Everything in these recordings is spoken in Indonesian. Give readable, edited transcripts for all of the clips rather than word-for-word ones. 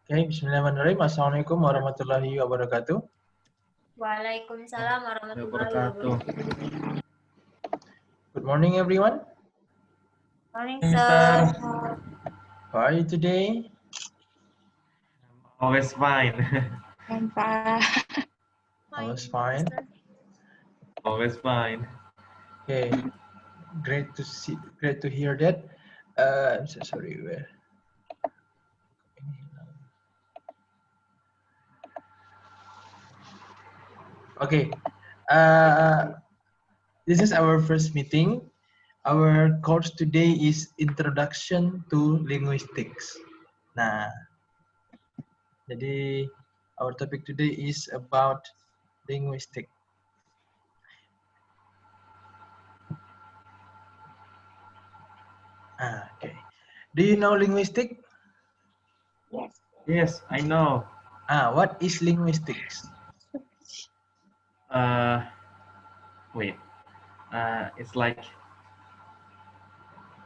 Oke, bismillahirrahmanirrahim. Assalamualaikum warahmatullahi wabarakatuh. Waalaikumsalam warahmatullahi Wabarakatuh. wabarakatuh. Good morning, everyone. Morning, Mister. sir. How are you today? Always fine. I'm fine. I was fine. Always fine. Okay, great to hear that. I'm so sorry. Where? Okay. This is our first meeting. Our course today is Introduction to Linguistics. Nah, jadi our topic today is about linguistics. Okay. Do you know linguistics? Yes. Yes, I know. What is linguistics? Wait. It's like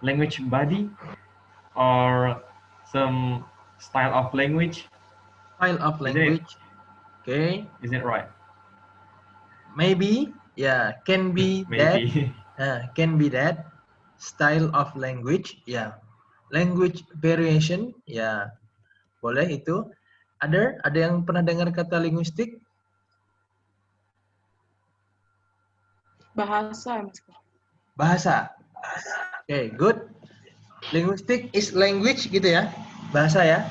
language body or some style of language. Style of language. Okay. Is it right? Maybe. Yeah. Can be Maybe. that. Can be that. Style of language. Yeah. Language variation. Ya. Boleh itu. Ada yang pernah dengar kata linguistik? Bahasa, Mas. Bahasa. Okay, good. Linguistic is language gitu ya. Bahasa ya.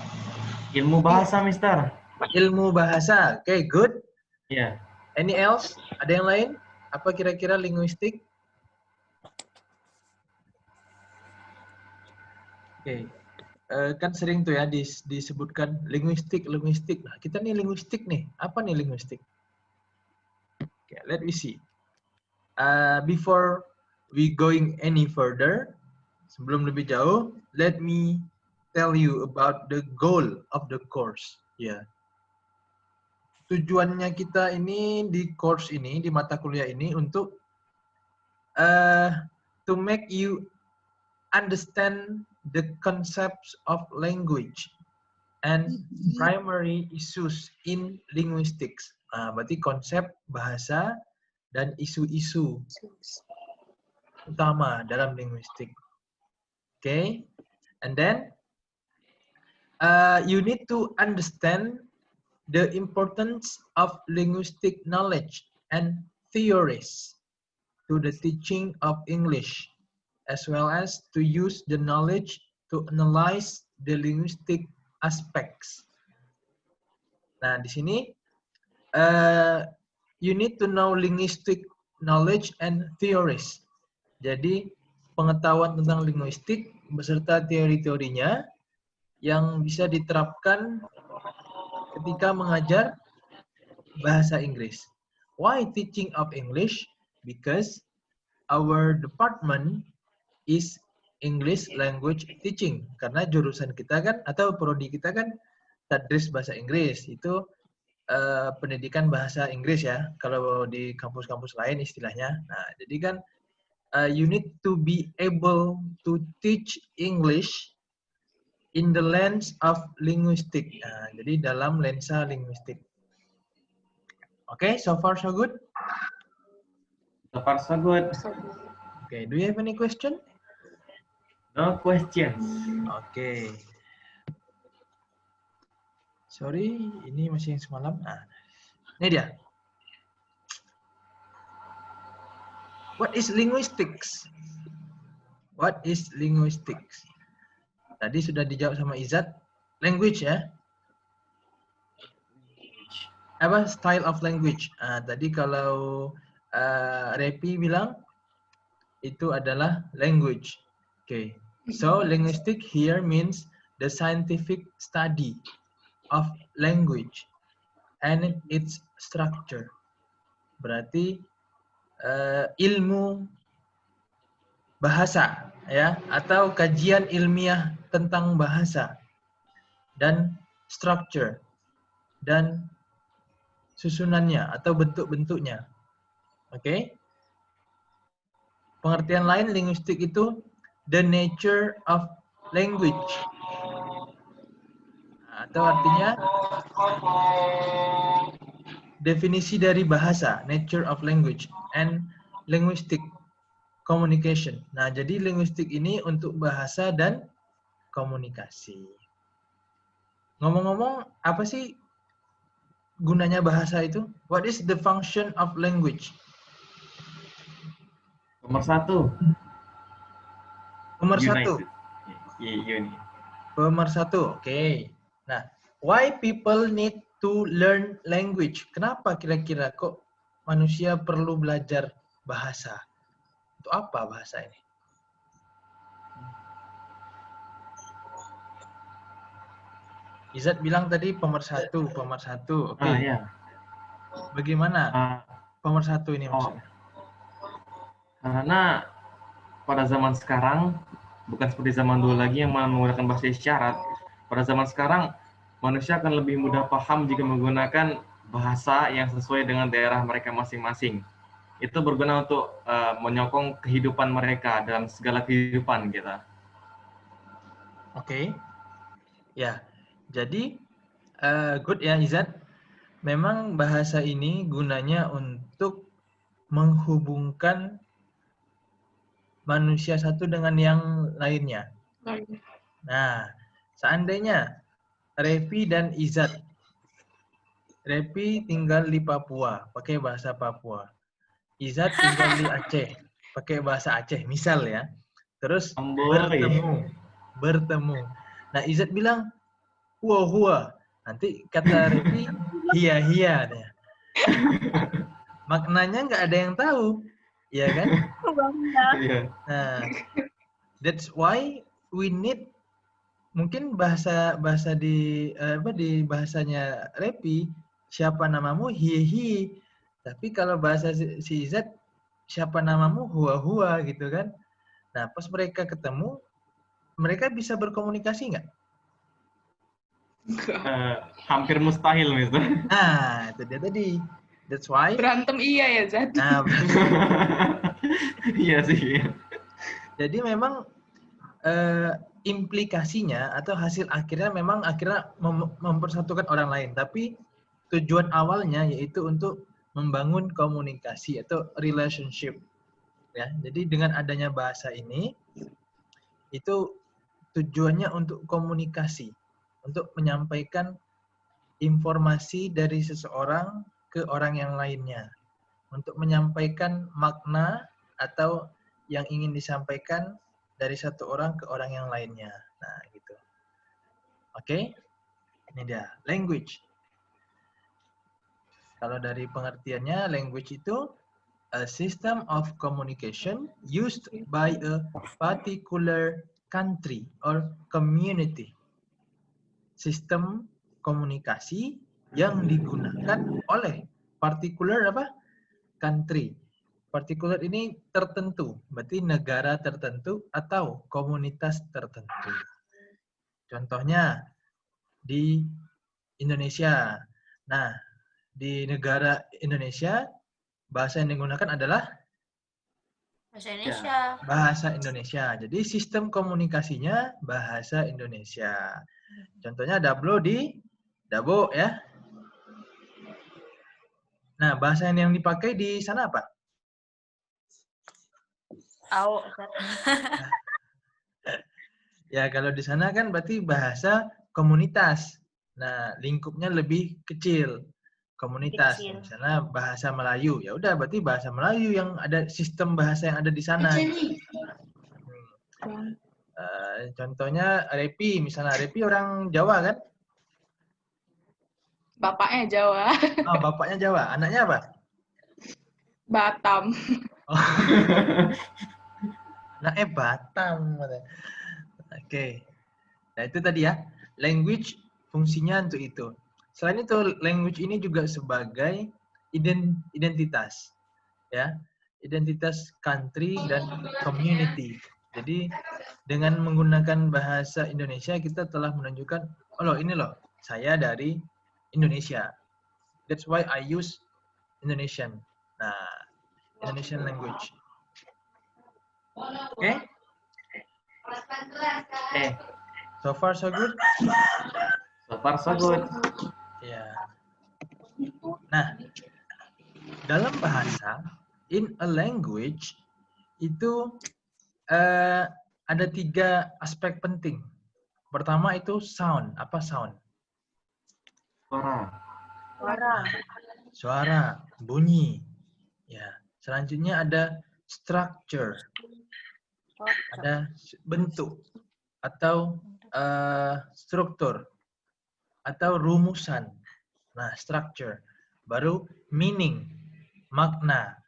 Ilmu bahasa, Mister. Ilmu bahasa. Okay, good. Yeah. Any else? Ada yang lain? Apa kira-kira linguistik? Oke. Kan sering tuh ya disebutkan linguistik. Nah, kita nih linguistik nih. Apa nih linguistik? Okay, let me see. Before we going any further, sebelum lebih jauh, let me tell you about the goal of the course. Ya. Tujuannya kita ini di course ini, di mata kuliah ini untuk to make you understand the concepts of language and primary issues in linguistics. Berarti konsep bahasa dan isu-isu utama dalam linguistik. Okay, and then you need to understand the importance of linguistic knowledge and theories to the teaching of English, as well as to use the knowledge to analyze the linguistic aspects. Nah, di sini you need to know linguistic knowledge and theories. Jadi pengetahuan tentang linguistik beserta teori-teorinya yang bisa diterapkan ketika mengajar bahasa Inggris. Why teaching of English? Because our department is English language teaching. Karena jurusan kita kan atau prodi kita kan tadris bahasa Inggris. Itu pendidikan bahasa Inggris ya. Kalau di kampus-kampus lain istilahnya. Nah, jadi kan you need to be able to teach English in the lens of linguistic. Nah, jadi dalam lensa linguistik. Okay, so far so good? So far so good. Okay, do you have any question? No questions. Okay. Sorry, ini masih yang semalam. Nah, ini dia. What is linguistics? What is linguistics? Tadi sudah dijawab sama Izzat. Language ya. Apa? Style of language. Tadi kalau Repi bilang itu adalah language. Okay. So linguistic here means the scientific study of language and its structure. Berarti ilmu bahasa ya atau kajian ilmiah tentang bahasa dan structure dan susunannya atau bentuk-bentuknya. Oke. Pengertian lain linguistik itu the nature of language. Atau artinya definisi dari bahasa, nature of language, and linguistic communication. Nah, jadi linguistik ini untuk bahasa dan komunikasi. Ngomong-ngomong, apa sih gunanya bahasa itu? What is the function of language? Nomor 1. Nomor satu. Uni. Nomor satu, oke. Nah, why people need to learn language? Kenapa kira-kira kok manusia perlu belajar bahasa? Untuk apa bahasa ini? Izat bilang tadi pemersatu. Oke. Ya. Bagaimana pemersatu ini maksudnya? Karena pada zaman sekarang, bukan seperti zaman dulu lagi yang menggunakan bahasa isyarat. Pada zaman sekarang, manusia akan lebih mudah paham jika menggunakan bahasa yang sesuai dengan daerah mereka masing-masing. Itu berguna untuk menyokong kehidupan mereka dalam segala kehidupan kita. Oke. Ya, jadi good ya Izat. Memang bahasa ini gunanya untuk menghubungkan manusia satu dengan yang lainnya. Nah, seandainya Revi dan Izat, Revi tinggal di Papua, pakai bahasa Papua. Izat tinggal di Aceh, pakai bahasa Aceh, misal ya. Terus bertemu. Nah, Izat bilang, hua. Nanti kata Revi, hia. Maknanya nggak ada yang tahu, ya kan? Nah, that's why we need mungkin bahasa di bahasanya Revi, siapa namamu hi. Tapi kalau bahasa si Izat, siapa namamu hua gitu kan? Nah, pas mereka ketemu, mereka bisa berkomunikasi nggak? Hampir mustahil, Mister. Nah, itu dia tadi. That's why. Berantem iya ya, Zat. Nah, Iya sih. jadi memang implikasinya atau hasil akhirnya memang mempersatukan orang lain. Tapi tujuan awalnya yaitu untuk membangun komunikasi atau relationship. Ya, jadi dengan adanya bahasa ini, itu tujuannya untuk komunikasi, untuk menyampaikan informasi dari seseorang ke orang yang lainnya, untuk menyampaikan makna atau yang ingin disampaikan dari satu orang ke orang yang lainnya. Nah, gitu. Oke? Ini dia, language. Kalau dari pengertiannya, language itu a system of communication used by a particular country or community. Sistem komunikasi yang digunakan oleh particular country. Particular ini tertentu, berarti negara tertentu atau komunitas tertentu. Contohnya di Indonesia. Nah, di negara Indonesia bahasa yang digunakan adalah Bahasa Indonesia. Bahasa Indonesia. Jadi sistem komunikasinya bahasa Indonesia. Contohnya Dablo di Dabo ya. Nah, bahasa yang dipakai di sana apa? Tahu. Ya, kalau di sana kan berarti bahasa komunitas. Nah, lingkupnya lebih kecil. Komunitas. Di sana bahasa Melayu. Ya udah, berarti bahasa Melayu yang ada sistem bahasa yang ada di sana. Contohnya Repi, misalnya Repi orang Jawa kan? Bapaknya Jawa. Oh, bapaknya Jawa. Anaknya apa? Batam. Oh. Anaknya Batam. Oke. Nah, itu tadi ya. Language fungsinya untuk itu. Selain itu, language ini juga sebagai identitas. Ya. Identitas country dan community. Jadi, dengan menggunakan bahasa Indonesia, kita telah menunjukkan, oh loh, ini loh, saya dari Indonesia. That's why I use Indonesian. Nah, Indonesian language. Oke? Okay. So far so good? So far so good. Ya. Nah, dalam bahasa, in a language itu ada 3 aspek penting. Pertama itu sound. Apa sound? Suara. Suara, bunyi. Ya. Selanjutnya ada structure. Ada bentuk atau struktur atau rumusan. Nah, structure. Baru meaning, makna.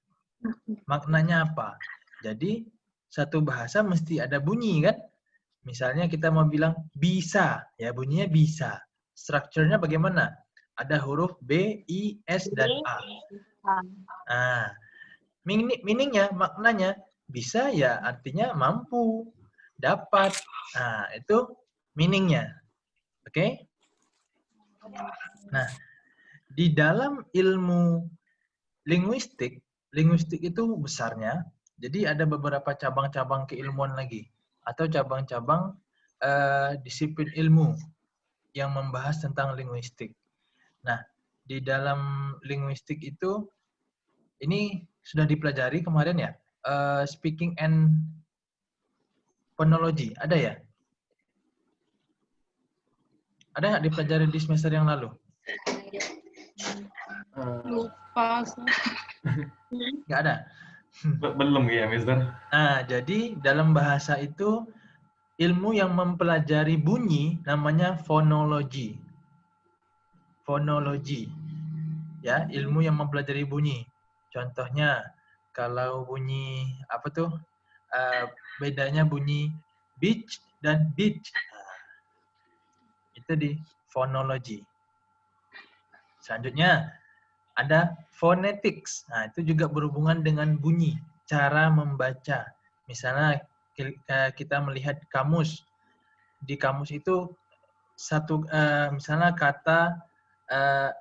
Maknanya apa? Jadi satu bahasa mesti ada bunyi kan? Misalnya kita mau bilang bisa, ya bunyinya bisa. Strukturnya bagaimana? Ada huruf B, I, S, dan A. Nah, meaningnya, maknanya bisa ya artinya mampu, dapat. Nah, itu meaningnya. Oke? Nah, di dalam ilmu linguistik itu besarnya, jadi ada beberapa cabang-cabang keilmuan lagi atau cabang-cabang disiplin ilmu yang membahas tentang linguistik. Nah, di dalam linguistik itu ini sudah dipelajari kemarin ya, speaking and phonology, ada ya? Ada nggak dipelajari di semester yang lalu? Lupa. Nggak ada? Belum ya, Mister? Nah, jadi dalam bahasa itu ilmu yang mempelajari bunyi namanya fonologi. Fonologi. Ya, ilmu yang mempelajari bunyi. Contohnya kalau bunyi apa tuh? Bedanya bunyi beach dan beach. Nah, itu di fonologi. Selanjutnya ada phonetics. Nah, itu juga berhubungan dengan bunyi, cara membaca. Misalnya kita melihat kamus. Di kamus itu satu misalnya kata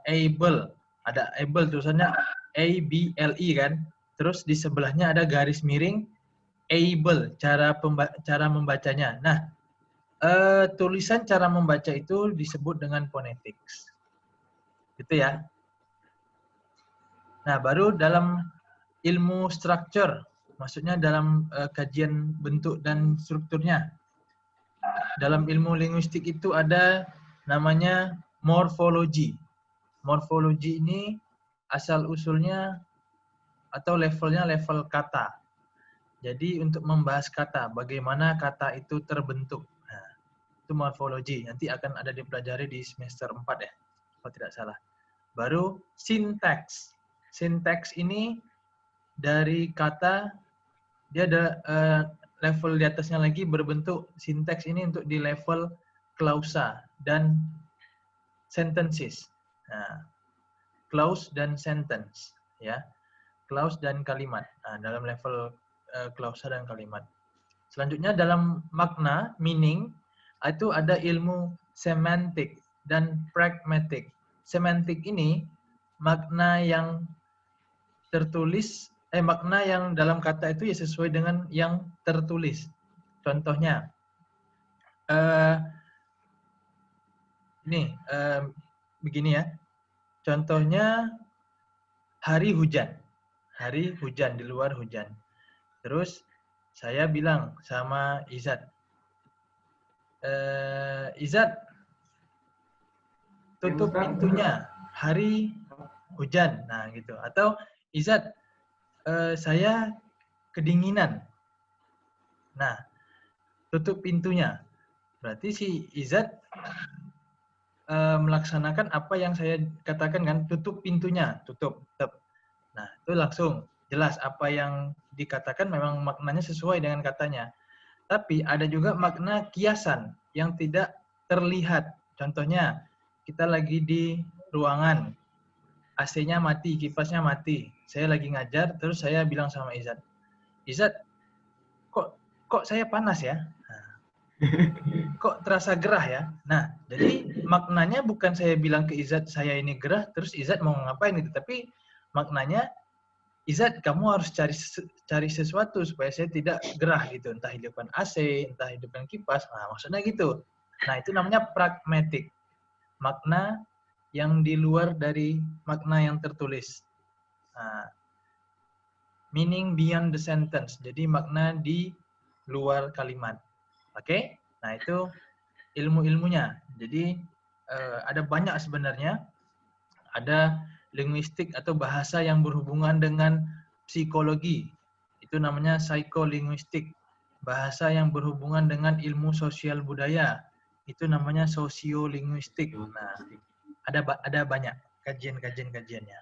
able, ada able tulisannya ABLE kan. Terus di sebelahnya ada garis miring able, cara membacanya. Nah, tulisan cara membaca itu disebut dengan phonetics. Gitu ya. Nah, baru dalam ilmu structure, maksudnya dalam kajian bentuk dan strukturnya. Dalam ilmu linguistik itu ada namanya morfologi. Morfologi ini asal-usulnya atau levelnya level kata. Jadi untuk membahas kata, bagaimana kata itu terbentuk. Nah, itu morfologi. Nanti akan ada dipelajari di semester 4 ya, kalau tidak salah. Baru sintaks. Sintaks ini dari kata, dia ada level di atasnya lagi berbentuk sintaks ini untuk di level klausa dan sentences. Nah, clause dan sentence, ya, clause dan kalimat. Nah, dalam level klausa dan kalimat. Selanjutnya dalam makna, meaning, itu ada ilmu semantik dan pragmatik. Semantik ini makna yang tertulis, makna yang dalam kata itu ya sesuai dengan yang tertulis. Contohnya, ini begini ya. Contohnya hari hujan. Hari hujan, di luar hujan. Terus saya bilang sama Izat, Izat, tutup pintunya, hari hujan. Nah gitu. Atau Izat, saya kedinginan. Nah, tutup pintunya. Berarti si Izat melaksanakan apa yang saya katakan kan, tutup pintunya, tutup. Nah, itu langsung jelas apa yang dikatakan memang maknanya sesuai dengan katanya. Tapi ada juga makna kiasan yang tidak terlihat. Contohnya, kita lagi di ruangan, AC-nya mati, kipasnya mati. Saya lagi ngajar, terus saya bilang sama Izat, Izat, kok saya panas ya? Kok terasa gerah ya? Nah, jadi maknanya bukan saya bilang ke Izat saya ini gerah, terus Izat mau ngapain itu, tapi maknanya Izat kamu harus cari sesuatu supaya saya tidak gerah gitu, entah hidupkan AC, entah hidupkan kipas. Nah, maksudnya gitu. Nah, itu namanya pragmatik. makna yang di luar dari makna yang tertulis. Nah, meaning beyond the sentence. Jadi makna di luar kalimat. Oke? Nah, itu ilmu-ilmunya. Jadi ada banyak sebenarnya. Ada linguistik atau bahasa yang berhubungan dengan psikologi. Itu namanya psikolinguistik. Bahasa yang berhubungan dengan ilmu sosial budaya. Itu namanya sosiolinguistik. Nah, ada banyak kajiannya.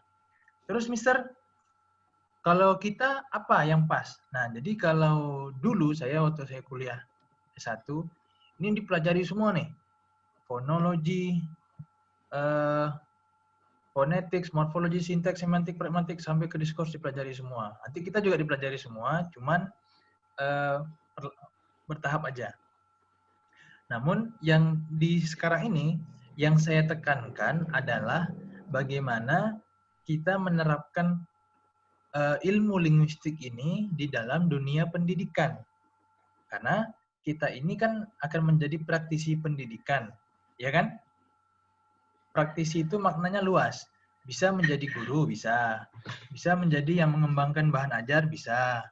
Terus Mister, kalau kita apa yang pas? Nah, jadi kalau dulu waktu saya kuliah S1, ini dipelajari semua nih. Fonologi, phonetics, morfologi, sintaks, semantik, pragmatik, sampai ke diskurs dipelajari semua. Nanti kita juga dipelajari semua, cuman bertahap aja. Namun yang di sekarang ini, yang saya tekankan adalah bagaimana kita menerapkan ilmu linguistik ini di dalam dunia pendidikan. Karena kita ini kan akan menjadi praktisi pendidikan, ya kan? Praktisi itu maknanya luas. Bisa menjadi guru, bisa. Bisa menjadi yang mengembangkan bahan ajar, bisa.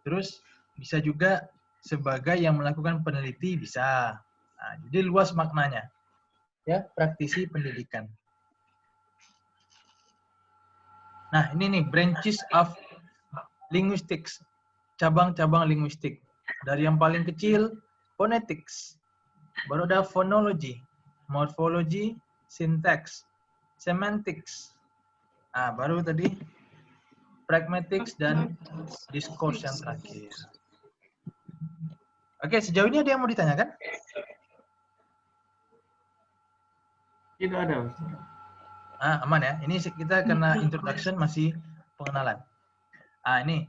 Terus bisa juga sebagai yang melakukan peneliti, bisa. Nah, jadi luas maknanya. Ya, praktisi pendidikan. Nah, ini nih branches of linguistics. Cabang-cabang linguistik. Dari yang paling kecil, phonetics. Baru ada phonology, morphology, syntax, semantics. Nah, baru tadi pragmatics dan discourse yang terakhir. Oke, sejauh ini ada yang mau ditanyakan? Tidak ada, Ustaz. Aman ya. Ini kita kena introduction, masih pengenalan. Ini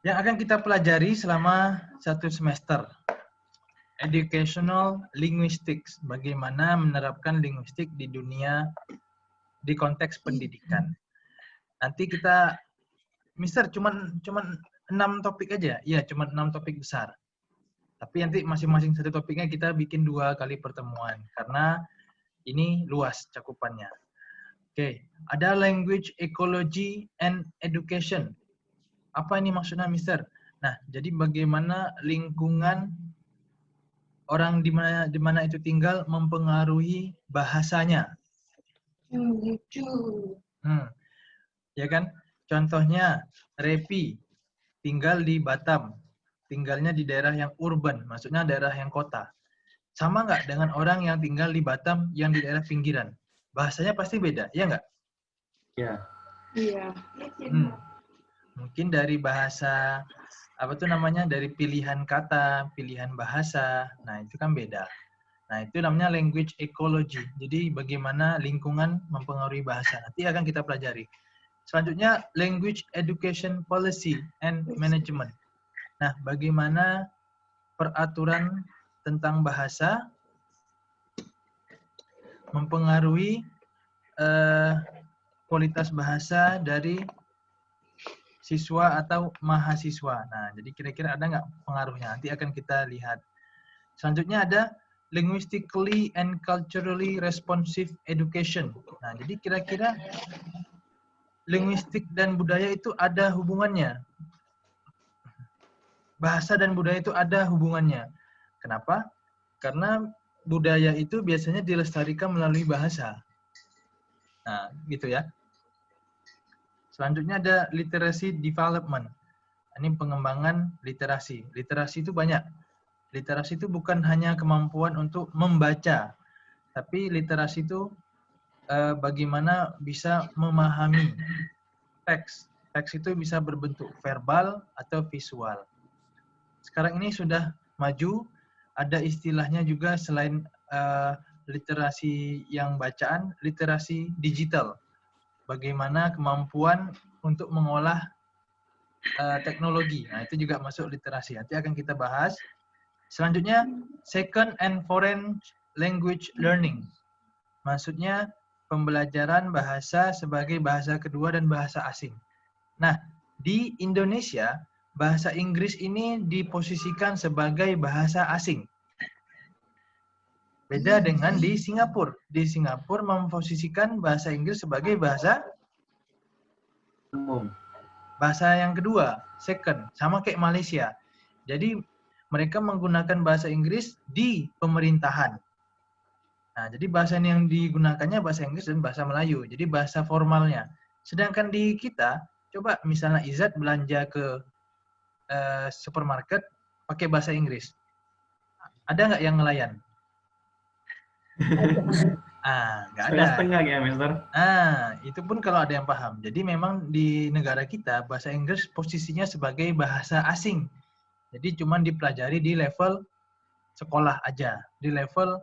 yang akan kita pelajari selama 1 semester. Educational linguistics. Bagaimana menerapkan linguistik di dunia, di konteks pendidikan. Nanti kita, Mister, cuman 6 topik aja. Iya, cuman 6 topik besar. Tapi nanti masing-masing satu topiknya kita bikin 2 kali pertemuan. Karena ini luas cakupannya. Oke, ada language ecology and education. Apa ini maksudnya, Mister? Nah, jadi bagaimana lingkungan orang di mana itu tinggal mempengaruhi bahasanya. Ya kan? Contohnya, Repi tinggal di Batam. Tinggalnya di daerah yang urban, maksudnya daerah yang kota. Sama nggak dengan orang yang tinggal di Batam yang di daerah pinggiran? Bahasanya pasti beda, ya nggak? Ya. Iya. Mungkin dari bahasa, dari pilihan kata, pilihan bahasa. Nah, itu kan beda. Nah, itu namanya language ecology. Jadi bagaimana lingkungan mempengaruhi bahasa. Nanti akan kita pelajari. Selanjutnya, language education policy and management. Nah, bagaimana peraturan tentang bahasa mempengaruhi kualitas bahasa dari siswa atau mahasiswa. Nah, jadi kira-kira ada nggak pengaruhnya? Nanti akan kita lihat. Selanjutnya ada linguistically and culturally responsive education. Nah, jadi kira-kira linguistik dan budaya itu ada hubungannya. Bahasa dan budaya itu ada hubungannya. Kenapa? Karena budaya itu biasanya dilestarikan melalui bahasa. Nah, gitu ya. Selanjutnya ada literacy development. Ini pengembangan literasi. Literasi itu banyak. Literasi itu bukan hanya kemampuan untuk membaca, tapi literasi itu bagaimana bisa memahami teks. Teks itu bisa berbentuk verbal atau visual. Sekarang ini sudah maju, ada istilahnya juga selain literasi yang bacaan, literasi digital. Bagaimana kemampuan untuk mengolah teknologi. Nah, itu juga masuk literasi. Nanti akan kita bahas. Selanjutnya, second and foreign language learning. Maksudnya pembelajaran bahasa sebagai bahasa kedua dan bahasa asing. Nah, di Indonesia, bahasa Inggris ini diposisikan sebagai bahasa asing. Beda dengan di Singapura. Di Singapura memposisikan bahasa Inggris sebagai bahasa Umum. yang kedua, second, sama kayak Malaysia. Jadi mereka menggunakan bahasa Inggris di pemerintahan. Nah, jadi bahasa yang digunakannya bahasa Inggris dan bahasa Melayu. Jadi bahasa formalnya. Sedangkan di kita, coba misalnya Izzat belanja ke supermarket pakai bahasa Inggris. Ada nggak yang ngelayan? Nggak ada. Setengah-setengah ya, Mister. Itu pun kalau ada yang paham. Jadi memang di negara kita bahasa Inggris posisinya sebagai bahasa asing. Jadi cuma dipelajari di level sekolah aja, di level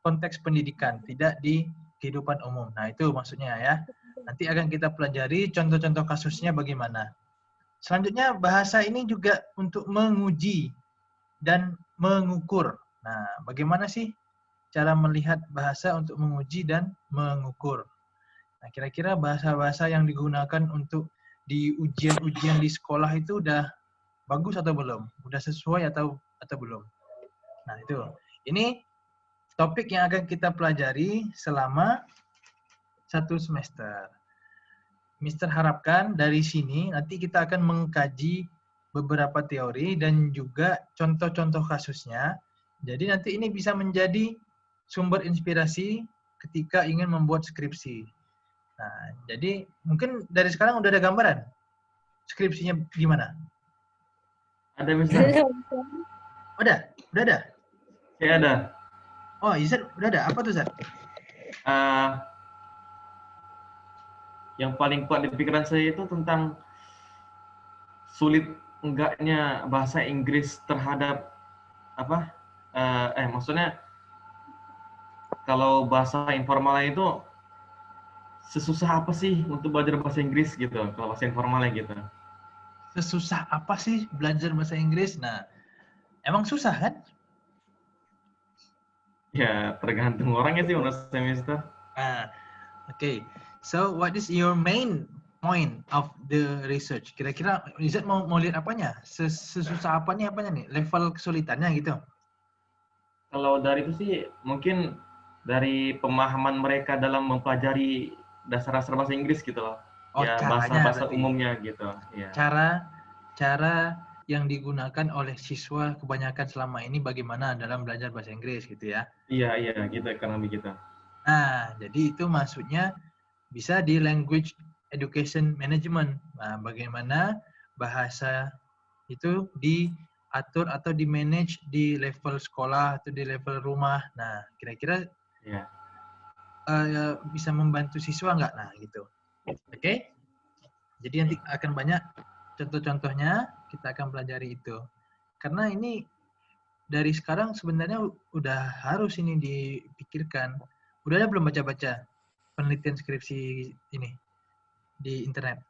konteks pendidikan, tidak di kehidupan umum. Nah, itu maksudnya ya. Nanti akan kita pelajari contoh-contoh kasusnya bagaimana. Selanjutnya, bahasa ini juga untuk menguji dan mengukur. Nah, bagaimana sih cara melihat bahasa untuk menguji dan mengukur? Nah, kira-kira bahasa-bahasa yang digunakan untuk di ujian-ujian di sekolah itu udah bagus atau belum? Udah sesuai atau belum? Nah, itu. Ini topik yang akan kita pelajari selama 1 semester. Mister harapkan dari sini nanti kita akan mengkaji beberapa teori dan juga contoh-contoh kasusnya. Jadi nanti ini bisa menjadi sumber inspirasi ketika ingin membuat skripsi. Nah, jadi mungkin dari sekarang udah ada gambaran skripsinya gimana? Ada, Mister. Udah ada? Ya ada. Oh, Izzat udah ada. Apa tuh, Zat? Yang paling kuat di pikiran saya itu tentang sulit enggaknya bahasa Inggris terhadap apa? Maksudnya kalau bahasa informalnya itu sesusah apa sih untuk belajar bahasa Inggris gitu? Kalau bahasa informalnya gitu. Sesusah apa sih belajar bahasa Inggris? Nah, emang susah kan? Ya, tergantung orangnya sih menurut saya, Mister. Okay. So, what is your main point of the research? Kira-kira Izzat mau lihat apanya? Sesusah apanya nih? Level kesulitannya gitu? Kalau dari itu sih mungkin dari pemahaman mereka dalam mempelajari dasar-dasar bahasa Inggris gitu loh. Oh, Ya, caranya bahasa-bahasa berarti. umumnya gitu. Ya. Cara yang digunakan oleh siswa kebanyakan selama ini bagaimana dalam belajar bahasa Inggris gitu ya? Iya, gitu, kurang lebih gitu. Nah, jadi itu maksudnya bisa di language education management. Nah, bagaimana bahasa itu diatur atau di manage di level sekolah atau di level rumah. Nah, kira-kira bisa membantu siswa nggak? Nah, gitu. Oke? Jadi nanti akan banyak contoh-contohnya, kita akan pelajari itu. Karena ini dari sekarang sebenarnya udah harus ini dipikirkan. Udah ada belum baca-baca penelitian skripsi ini di internet?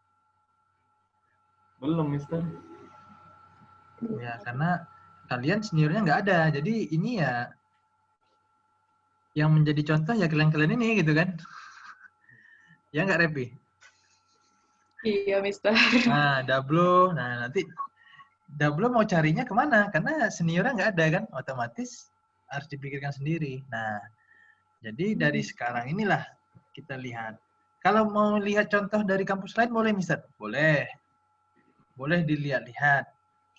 Belum, Mister. Ya, karena kalian seniornya nggak ada. Jadi ini ya yang menjadi contoh ya kalian-kalian ini gitu kan. Ya nggak, Repi? Iya, Mister. Nah, Dablo. Nah, nanti Dablo mau carinya kemana? Karena seniornya nggak ada kan. Otomatis harus dipikirkan sendiri. Nah, jadi dari sekarang inilah kita lihat. Kalau mau lihat contoh dari kampus lain boleh, Mister? Boleh. Boleh dilihat-lihat.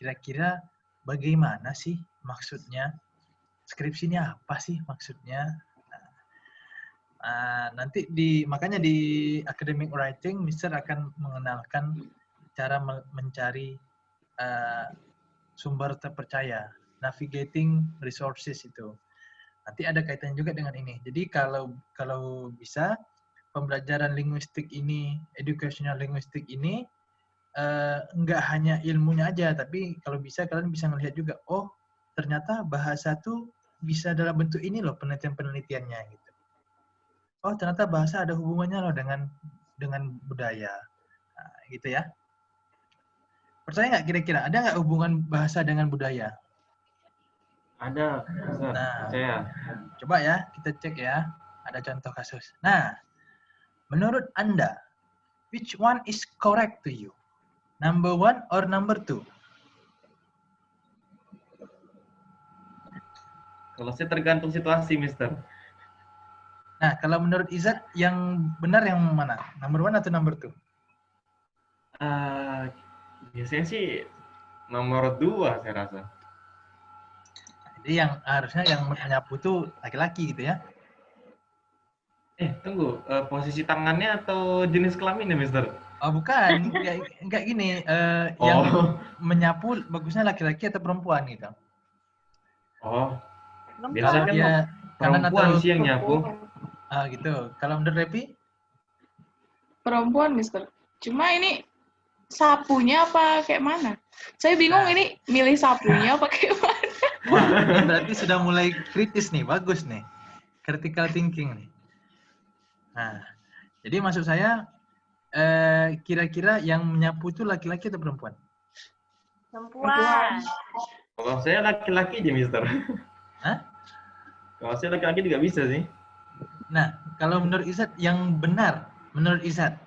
Kira-kira bagaimana sih maksudnya? Skripsinya apa sih maksudnya? Nanti makanya di academic writing, Mister akan mengenalkan cara mencari sumber terpercaya, navigating resources itu. Nanti ada kaitannya juga dengan ini. Jadi kalau bisa pembelajaran linguistik ini, educational linguistik ini nggak hanya ilmunya aja, tapi kalau bisa kalian bisa melihat juga, oh ternyata bahasa tuh bisa dalam bentuk ini loh penelitian-penelitiannya gitu. Oh ternyata bahasa ada hubungannya loh dengan budaya, nah, gitu ya. Percaya nggak kira-kira ada nggak hubungan bahasa dengan budaya? Ada, Mister. Nah, Percaya. coba ya kita cek ya. Ada contoh kasus. Nah, menurut Anda, which one is correct to you? Number 1 or number 2? Kalau saya tergantung situasi, Mister. Nah, kalau menurut Izzat yang benar yang mana? Number 1 atau number 2? Biasanya sih nomor 2 saya rasa. Jadi yang harusnya yang menyapu itu laki-laki gitu ya? Tunggu, posisi tangannya atau jenis kelaminnya, Mister? Oh bukan, enggak gini. Yang Oh, menyapu bagusnya laki-laki atau perempuan gitu? oh, Kalau biasanya kan dia kanan perempuan atau sih yang nyapu. gitu. Kalau menurut Repi? Perempuan, Mister. Cuma ini sapunya apa kayak mana? Saya bingung Nah. ini milih sapunya apa kayak mana. Wah, ini berarti sudah mulai kritis nih, bagus nih. Critical thinking nih. Nah, jadi maksud saya kira-kira yang menyapu itu laki-laki atau perempuan? Perempuan. Kalau saya laki-laki aja, Mister. Hah? Kalau saya laki-laki juga bisa sih. Nah, kalau menurut Izzat yang benar, menurut Izzat,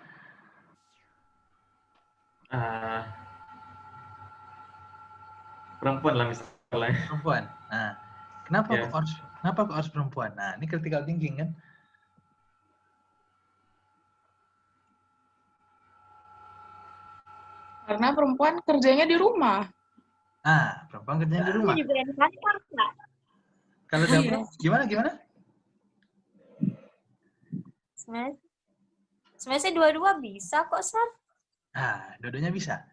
Ah, perempuan lah misalnya. perempuan. Nah, kenapa Ya. kok harus perempuan? Nah, ini critical thinking kan? Karena perempuan kerjanya di rumah. Ah, perempuan kerjanya di rumah. Juga yang kantor, Kak. Kalau dapur, gimana? Sebenarnya sih dua-dua bisa kok, Sar. Ah, dua-duanya bisa.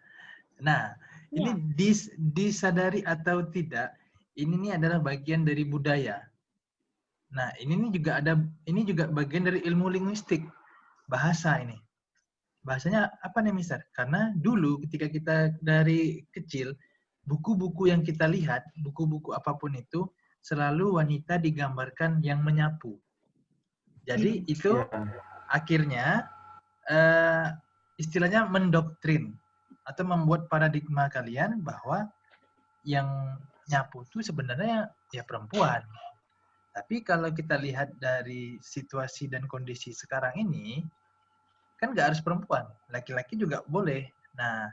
Nah, Iya. ini disadari atau tidak, ini nih adalah bagian dari budaya. Nah, ini juga bagian dari ilmu linguistik, bahasa ini. Bahasanya apa nih, Mister? Karena dulu ketika kita dari kecil, buku-buku yang kita lihat, buku-buku apapun itu, selalu wanita digambarkan yang menyapu. Jadi itu Ya. akhirnya istilahnya mendoktrin atau membuat paradigma kalian bahwa yang nyapu itu sebenarnya ya perempuan. Tapi kalau kita lihat dari situasi dan kondisi sekarang ini, kan nggak harus perempuan, laki-laki juga boleh. Nah,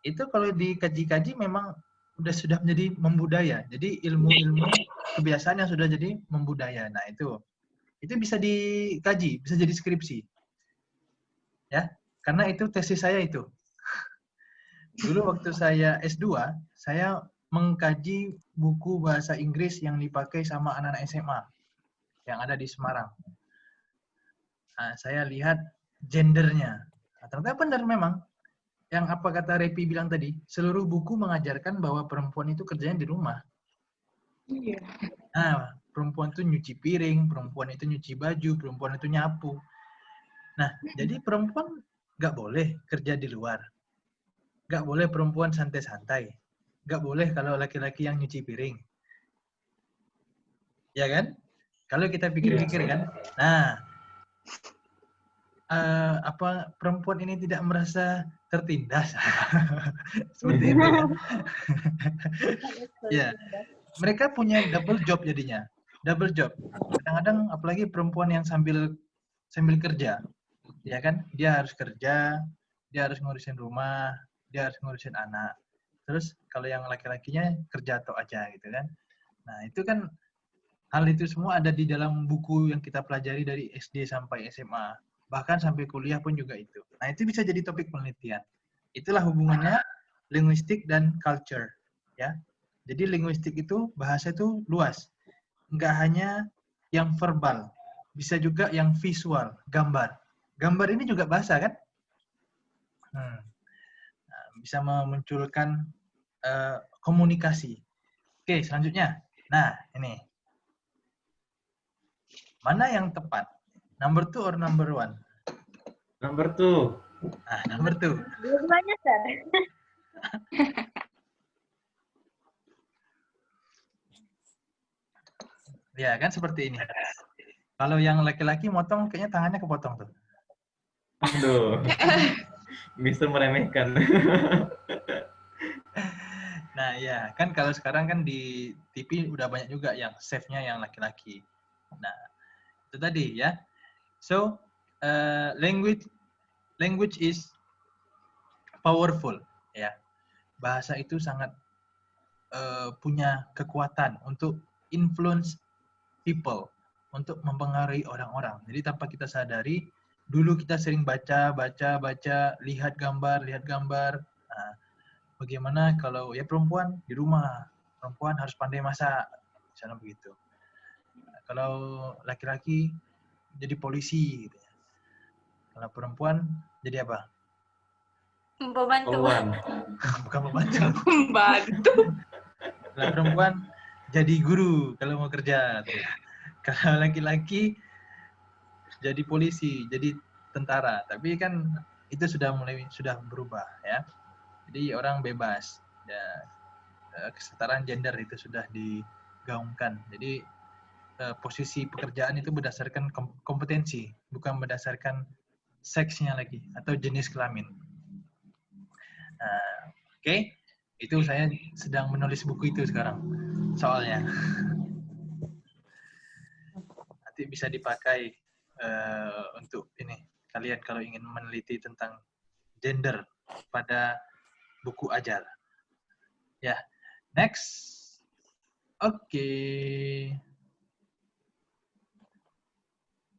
itu kalau dikaji-kaji memang sudah menjadi membudaya. Jadi ilmu-ilmu kebiasaan yang sudah jadi membudaya. Nah, itu bisa dikaji, bisa jadi skripsi. Ya, karena itu tesis saya itu. Dulu waktu saya S2, saya mengkaji buku bahasa Inggris yang dipakai sama anak-anak SMA yang ada di Semarang. Nah, saya lihat gendernya. Nah, ternyata benar memang. Yang apa kata Repi bilang tadi, seluruh buku mengajarkan bahwa perempuan itu kerjanya di rumah. Iya. Nah, perempuan itu nyuci piring, perempuan itu nyuci baju, perempuan itu nyapu. Nah, jadi perempuan nggak boleh kerja di luar. Nggak boleh perempuan santai-santai. Nggak boleh kalau laki-laki yang nyuci piring. Ya kan? Kalau kita pikir-pikir kan. Nah, perempuan ini tidak merasa tertindas. Seperti itu kan. Ya, mereka punya double job jadinya. Double job. Kadang-kadang apalagi perempuan yang sambil kerja. Ya kan? Dia harus kerja, dia harus ngurusin rumah, dia harus ngurusin anak. Terus kalau yang laki-lakinya kerja tok aja gitu kan. Nah, itu kan hal itu semua ada di dalam buku yang kita pelajari dari SD sampai SMA. Bahkan sampai kuliah pun juga itu. Nah, itu bisa jadi topik penelitian. Itulah hubungannya linguistik dan culture. Ya. Jadi linguistik itu, bahasa itu luas. Nggak hanya yang verbal. Bisa juga yang visual, gambar. Gambar ini juga bahasa kan? Nah, bisa memunculkan komunikasi. Oke, selanjutnya. Nah, ini. Mana yang tepat? Number 2 or number 1? Number 2. Nah, number 2. Dua-duanya, Sar. Ya, kan seperti ini. Kalau yang laki-laki motong, kayaknya tangannya kepotong tuh. Aduh. Bisa meremehkan. Nah, ya, kan kalau sekarang kan di TV udah banyak juga yang save-nya yang laki-laki. Nah, itu tadi ya. So, language is powerful, ya. Bahasa itu sangat punya kekuatan untuk influence people, untuk mempengaruhi orang-orang. Jadi tanpa kita sadari, dulu kita sering baca, lihat gambar. Nah, bagaimana kalau ya perempuan di rumah, perempuan harus pandai masak, misalnya begitu. Nah, kalau laki-laki jadi polisi, gitu ya. Kalau perempuan jadi apa? Pembantu. Keluhan. Bukan pembantu. Membantu. Kalau perempuan jadi guru kalau mau kerja. Kalau laki-laki jadi polisi, jadi tentara. Tapi kan itu sudah berubah ya. Jadi orang bebas. Ya, kesetaraan gender itu sudah digaungkan. Jadi posisi pekerjaan itu berdasarkan kompetensi, bukan berdasarkan seksnya lagi atau jenis kelamin. Oke. Itu saya sedang menulis buku itu sekarang soalnya. Nanti bisa dipakai untuk ini kalian kalau ingin meneliti tentang gender pada buku ajar. Ya, next. Oke.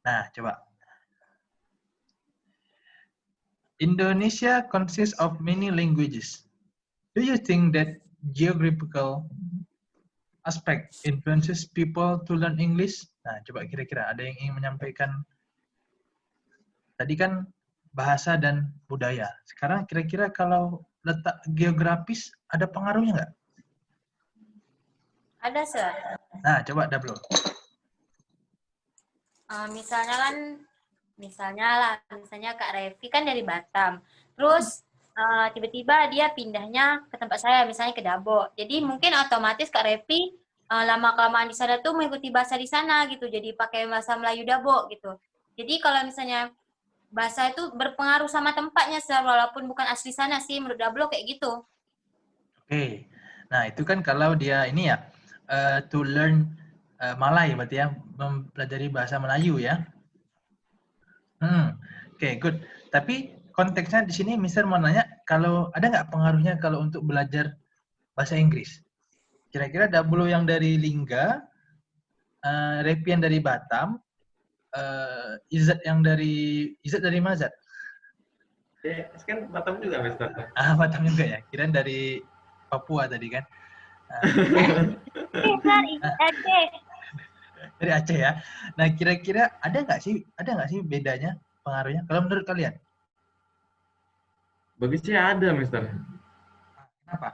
Nah, coba. Indonesia consists of many languages. Do you think that geographical aspect influences people to learn English? Nah, coba kira-kira ada yang ingin menyampaikan. Tadi kan bahasa dan budaya. Sekarang kira-kira kalau letak geografis ada pengaruhnya nggak? Ada, Sir. Nah, coba Dablo. Misalnya Kak Revi kan dari Batam. Terus tiba-tiba dia pindahnya ke tempat saya, misalnya ke Dabo. Jadi mungkin otomatis Kak Revi lama-kelamaan di sana tuh mengikuti bahasa di sana gitu. Jadi pakai bahasa Melayu Dabo gitu. Jadi kalau misalnya bahasa itu berpengaruh sama tempatnya, walaupun bukan asli sana sih, menurut Dablo kayak gitu. Oke. Nah, itu kan kalau dia ini ya, to learn Malay berarti ya, mempelajari bahasa Melayu ya. Oke, good. Tapi konteksnya di sini Mister mau nanya, kalau ada nggak pengaruhnya kalau untuk belajar bahasa Inggris? Kira-kira Dablo yang dari Lingga, Repian dari Batam, Izzat dari mana, Zat? Kan Batam juga, Mister. Batam juga ya. Kirain dari Papua tadi kan. Dari Aceh ya. Nah, kira-kira ada nggak sih bedanya pengaruhnya? Kalau menurut kalian? Bagi saya ada, Mister. Kenapa?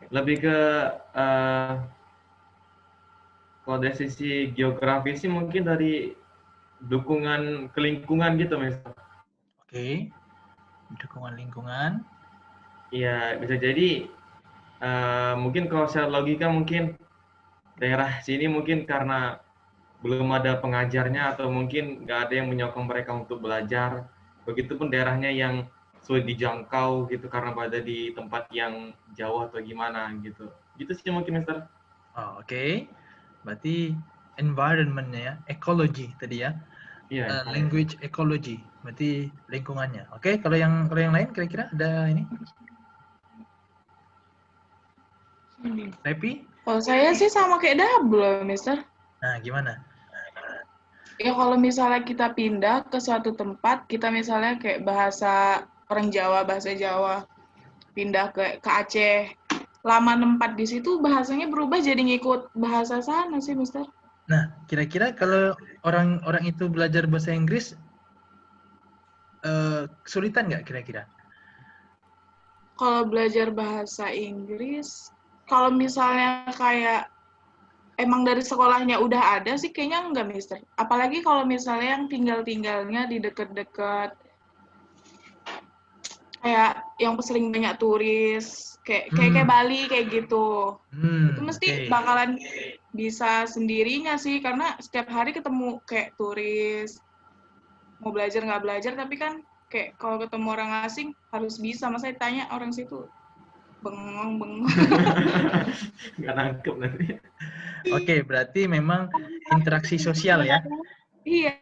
Lebih ke kalau dari sisi geografis sih mungkin dari dukungan ke lingkungan gitu, Mister. Oke. Dukungan lingkungan. Iya, bisa jadi mungkin kalau secara logika mungkin daerah sini mungkin karena belum ada pengajarnya atau mungkin nggak ada yang menyokong mereka untuk belajar. Begitupun daerahnya yang sulit dijangkau gitu karena berada di tempat yang jauh atau gimana gitu. Gitu sih mungkin, Mister. Oh, oke. Berarti environment-nya ya, ekologi tadi ya. Iya. Language ecology, berarti lingkungannya. Oke, kalau yang lain kira-kira ada ini? Repi? Kalau saya sih sama kayak Dablo, Mister. Nah, gimana? Ya kalau misalnya kita pindah ke suatu tempat, kita misalnya kayak bahasa orang Jawa, bahasa Jawa, pindah ke Aceh, lama nempat di situ bahasanya berubah jadi ngikut bahasa sana sih, Mister. Nah, kira-kira kalau orang itu belajar bahasa Inggris, kesulitan nggak kira-kira? Kalau belajar bahasa Inggris, kalau misalnya kayak emang dari sekolahnya udah ada sih kayaknya enggak, Mister. Apalagi kalau misalnya yang tinggalnya di deket-deket kayak yang sering banyak turis, kayak Bali kayak gitu. Itu mesti bakalan bisa sendirinya sih, karena setiap hari ketemu kayak turis, mau belajar nggak belajar, tapi kan kayak kalau ketemu orang asing harus bisa. Masa tanya orang situ bengong. Nggak nangkep nanti. Oke, berarti memang interaksi sosial ya? Iya.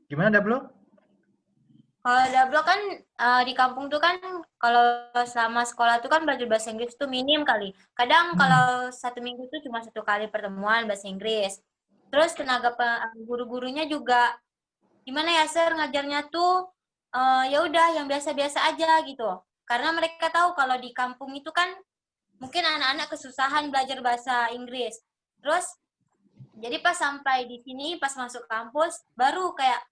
Gimana, Dablo? Kalau Dablo kan di kampung tuh kan kalau selama sekolah tuh kan belajar bahasa Inggris tuh minim kali. Kadang kalau 1 minggu tuh cuma 1 kali pertemuan bahasa Inggris. Terus tenaga guru-gurunya juga gimana ya Sir ngajarnya tuh ya udah yang biasa-biasa aja gitu. Karena mereka tahu kalau di kampung itu kan mungkin anak-anak kesusahan belajar bahasa Inggris. Terus jadi pas sampai di sini pas masuk kampus baru kayak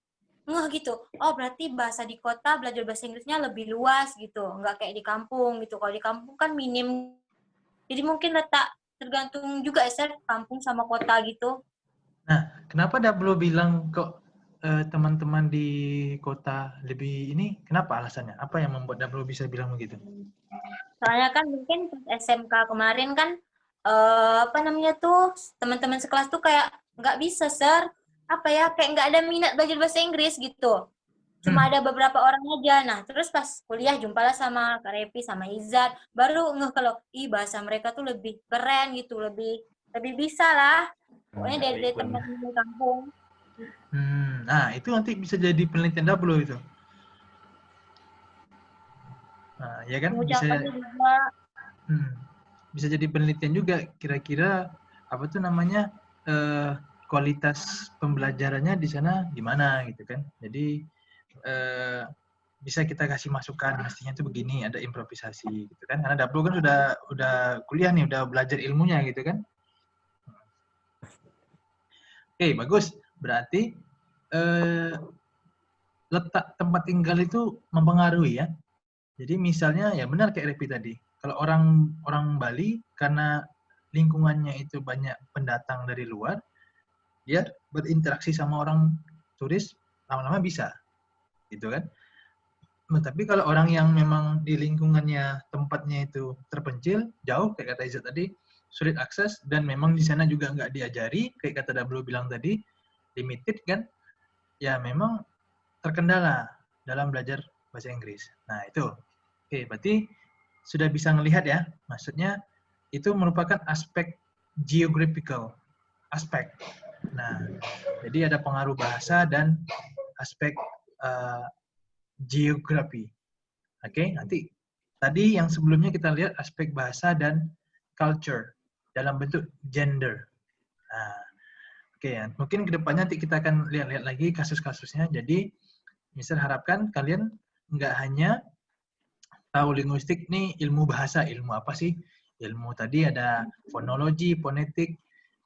gitu. Oh, berarti bahasa di kota belajar bahasa Inggrisnya lebih luas gitu. Nggak kayak di kampung gitu. Kalau di kampung kan minim. Jadi mungkin letak tergantung juga ya, kampung sama kota gitu. Nah, kenapa Dablo bilang kok teman-teman di kota lebih ini? Kenapa alasannya? Apa yang membuat Dablo bisa bilang begitu? Soalnya kan mungkin SMK kemarin kan apa namanya tuh teman-teman sekelas tuh kayak nggak bisa Sir. Apa ya kayak nggak ada minat belajar bahasa Inggris gitu. Cuma ada beberapa orang aja. Nah, terus pas kuliah jumpalah sama Kak Repi sama Izat, baru ngeh kalau bahasa mereka tuh lebih keren gitu, lebih bisa lah. Pokoknya dari teman-teman di kampung. Nah, itu nanti bisa jadi penelitian Dablo itu. Nah, ya kan Pengucapannya juga. Bisa jadi penelitian juga kira-kira apa tuh namanya kualitas pembelajarannya di sana gimana gitu kan. Jadi bisa kita kasih masukan mestinya itu begini, ada improvisasi gitu kan. Karena Dablo kan udah kuliah nih, udah belajar ilmunya gitu kan. Oke, bagus. Berarti letak tempat tinggal itu mempengaruhi ya. Jadi misalnya ya benar kayak Repi tadi. Kalau orang Bali karena lingkungannya itu banyak pendatang dari luar, dia berinteraksi sama orang turis lama-lama bisa, gitu kan. Nah, tapi kalau orang yang memang di lingkungannya tempatnya itu terpencil, jauh kayak kata Izzat tadi, sulit akses dan memang di sana juga nggak diajari, kayak kata Dablo bilang tadi, limited kan, ya memang terkendala dalam belajar bahasa Inggris. Nah itu, oke berarti sudah bisa melihat ya, maksudnya itu merupakan aspek geographical, aspek. Nah, jadi ada pengaruh bahasa dan aspek geografi. Oke, nanti tadi yang sebelumnya kita lihat aspek bahasa dan culture dalam bentuk gender. Nah, oke ya, mungkin kedepannya nanti kita akan lihat-lihat lagi kasus-kasusnya. Jadi, misal harapkan kalian nggak hanya tahu linguistik nih ilmu bahasa, ilmu apa sih? Ilmu tadi ada fonologi, fonetik,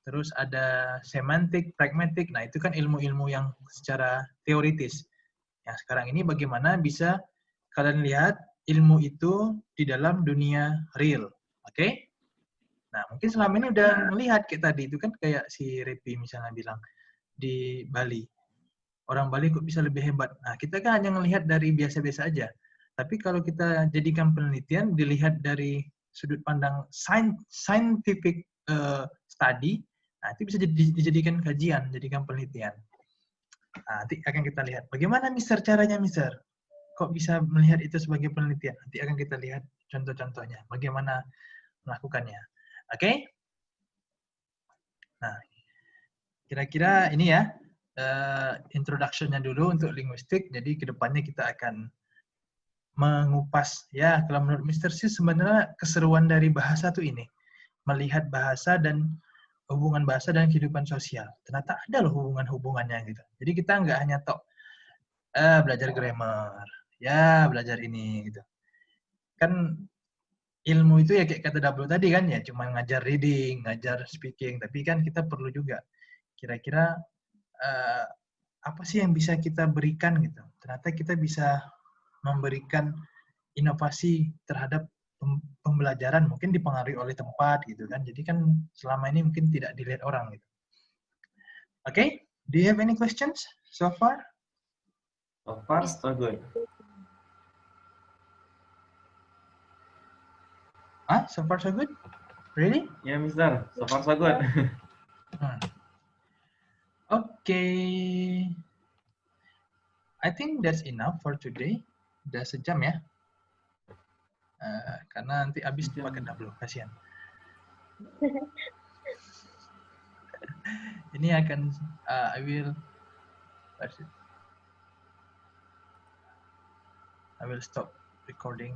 terus ada semantik, pragmatik. Nah, itu kan ilmu-ilmu yang secara teoritis. Yang sekarang ini bagaimana bisa kalian lihat ilmu itu di dalam dunia real. Oke? Nah, mungkin selama ini udah melihat kayak tadi, itu kan kayak si Repi misalnya bilang di Bali. Orang Bali kok bisa lebih hebat. Nah, kita kan hanya melihat dari biasa-biasa aja. Tapi kalau kita jadikan penelitian, dilihat dari sudut pandang scientific study, nah itu bisa dijadikan kajian, jadikan penelitian. Nah, nanti akan kita lihat. Bagaimana Mister caranya Mister? Kok bisa melihat itu sebagai penelitian? Nanti akan kita lihat contoh-contohnya. Bagaimana melakukannya. Oke? Nah, kira-kira ini ya, introduction-nya dulu untuk linguistik. Jadi kedepannya kita akan mengupas. Ya, kalau menurut Mister sih sebenarnya keseruan dari bahasa tuh ini. Melihat bahasa dan hubungan bahasa dan kehidupan sosial. Ternyata ada loh hubungan-hubungannya gitu. Jadi kita nggak hanya belajar grammar, ya belajar ini gitu. Kan ilmu itu ya kayak kata Dablo tadi kan ya cuma ngajar reading, ngajar speaking, tapi kan kita perlu juga kira-kira apa sih yang bisa kita berikan gitu. Ternyata kita bisa memberikan inovasi terhadap pembelajaran mungkin dipengaruhi oleh tempat gitu kan. Jadi kan selama ini mungkin tidak dilihat orang gitu. Okay, do you have any questions so far? So far, so good. So far so good? Really? Yeah, Mister. So far so good. Okay. I think that's enough for today. Udah sejam ya. Karena nanti habis pakai Dablo, kasihan. Ini akan I will I will stop recording.